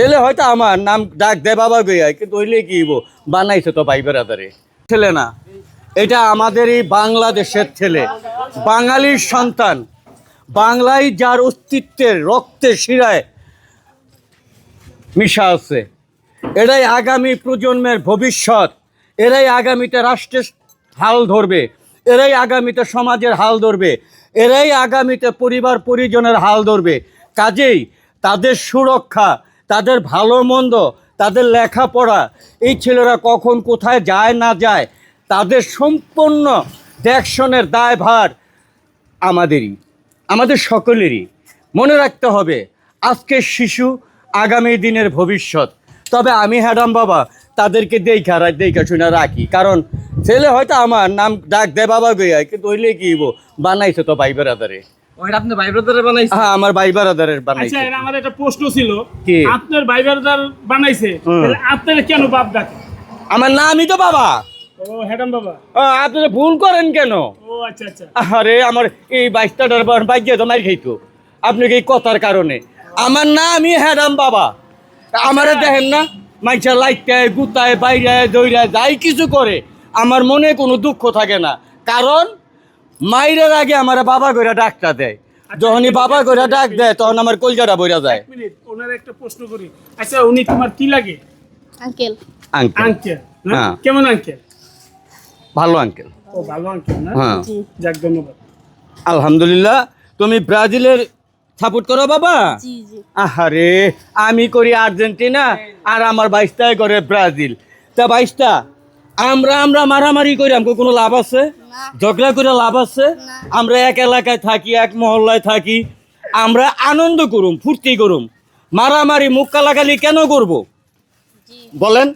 ছেলে হয়তো আমার নাম ডাক দে বাবা গইয়া, কিন্তু হইলে কি বানাইছে তো ভাই বেড়াদারে ছেলে না, এটা আমাদেরই বাংলাদেশের ছেলে, বাঙালির সন্তান, বাংলায় যার অস্তিত্বের রক্তের শিরায় মিশা আছে। এরাই আগামী প্রজন্মের ভবিষ্যৎ, এরাই আগামীতে রাষ্ট্রের হাল ধরবে, এরাই আগামীতে সমাজের হাল ধরবে, এরাই আগামীতে পরিবার পরিজনের হাল ধরবে। কাজেই তাদের সুরক্ষা, তাদের ভালো মন্দ, তাদের লেখাপড়া, এই ছেলেরা কখন কোথায় যায় না যায়, তাদের সম্পূর্ণ দেখশনের দায়ভার আমাদেরই, আমাদের সকলেরই। মনে রাখতে হবে আজকের শিশু আগামী দিনের ভবিষ্যৎ। তবে আমি হ্যাডাম বাবা তাদেরকে দেখা শুনে রাখি, কারণ ছেলে হয়তো আমার নাম ডাক দে বাবা গইয়া, কিন্তু হইলে কি বানাইছে তো ভাই বেড়াদারে। আপনার ভাই ব্রাদার বানাইছে? হ্যাঁ, আমার ভাই বেড়াদারের বানাইছে। আচ্ছা, আমার একটা প্রশ্ন ছিল, কি? আপনার ভাই ব্রাদার বানাইছে, তাহলে আপনারা কেন বাপ ডাকে? আমার নামই তো বাবা। ও হ্যাডাম বাবা। আপনারা ভুল করেন কেন? ও আচ্ছা আচ্ছা। আরে আমার এই 22টার বাইকে তো মার খাইতো আপনাকে এই কথার কারণে। আমার নামই হ্যাডাম বাবা। আমারে দেখেন না, মাইসা লাইটায় গুতায় বাইরে দৌড়ায় যাই কিছু করে, আমার মনে কোনো দুঃখ থাকে না, কারণ মাইরের আগে আমার বাবা করে ডাকটা দেয়। যখনই বাবা করে ডাক দেয় তখন আমার কলজাটা বইরা যায়। এক মিনিট, ওনার একটা প্রশ্ন করি। আচ্ছা, উনি তোমার কি লাগে? আঙ্কেল। আঙ্কেল। আঙ্কেল না? হ্যাঁ। কেমন আঙ্কেল? ভালো আঙ্কেল। ও ভালো আঙ্কেল না? হ্যাঁ। যাক, ধন্যবাদ। আলহামদুলিল্লাহ। তুমি ব্রাজিলের সাপোর্ট করো বাবা? জি জি। আহারে, আমি করি আর্জেন্টিনা আর আমার 22টায় করে ব্রাজিল। তা 22টা আমরা মারামারি করি, আমাকে কোনো লাভ আছে? ঝগড়া করে লাভ আছে? আমরা এক এলাকায় থাকি, এক মহল্লায় থাকি, আমরা আনন্দ করুম, ফুর্তি করুম। মারামারি মুখ কালাকালি কেন করব বলেন?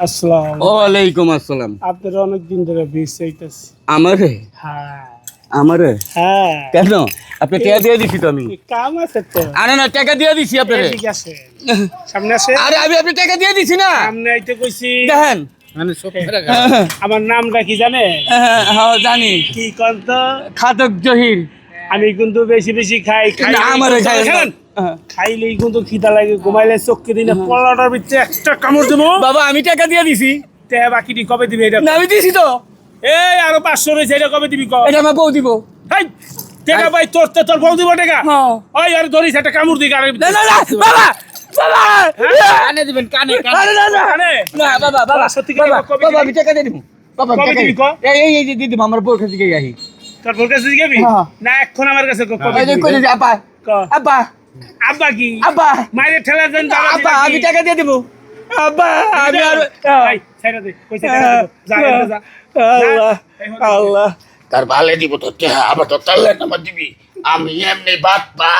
আসসালাম। ওয়ালাইকুম আসসালাম। আপনারা অনেকদিন ধরে বিষ চাইতেছি। আমারে? হ্যাঁ আমারে হ্যাঁ। কেন? আপনি টাকা দিয়ে দিছি তো আমি। কাম আছে তো। আরে না, টাকা দিয়ে দিছি আপনারে। ঠিক আছে, সামনে আসে। আরে আপনি টাকা দিয়ে দিছি না, সামনে আইতে কইছি। দেখেন। আমার নামটা কি জানে? হ্যাঁ জানি। কি কন্ত? খাদক জহির। আমি কিন্তু বেশি বেশি খাই। আমারে খাইলেই কিন্তু খিদা লাগে, ঘুমাইলে চোখকে দিনে পলাটার ভিতরে একটা কামড় দেবো। বাবা আমি টাকা দিয়ে দিছি। বাকিটি কবে দিবি এটা? না আমি দিছি তো। এই আরো 500 রয়েছে, এটা কবে দিবি? এটা আমার বউ দিব। হেই, টাকা ভাই তোর বউ দিব টাকা? ওই আর ধরিস একটা কামড় দিই। না না না বাবা, বাবা কানে দিবেন, কানে আরে না না না বাবা, বাবা সত্যি বাবা, কবে বাবা আমি টাকা দিয়ে দিব। বাবা কবে টাকা দিবি? এই যে দিয়ে দিব, আমার বউর কাছে গিয়ে আহি। তোর বউর কাছে যাবি না? এখন আমার কাছে কবে এই যে কই দিবি? যে আপা, আপা, আব্বা কি? আপা, মায়ের ঠেলা দেন বাবা। আপা আমি টাকা দিয়ে দিব। আপা আমি আর ভাই ছেড়ে দে, কইছে টাকা দেব। যা যা। আল্লাহ আল্লাহ। তার ভালে দিব তো, আবার তো তাহলে আমার দিবি, আমি এমনি বাদ পা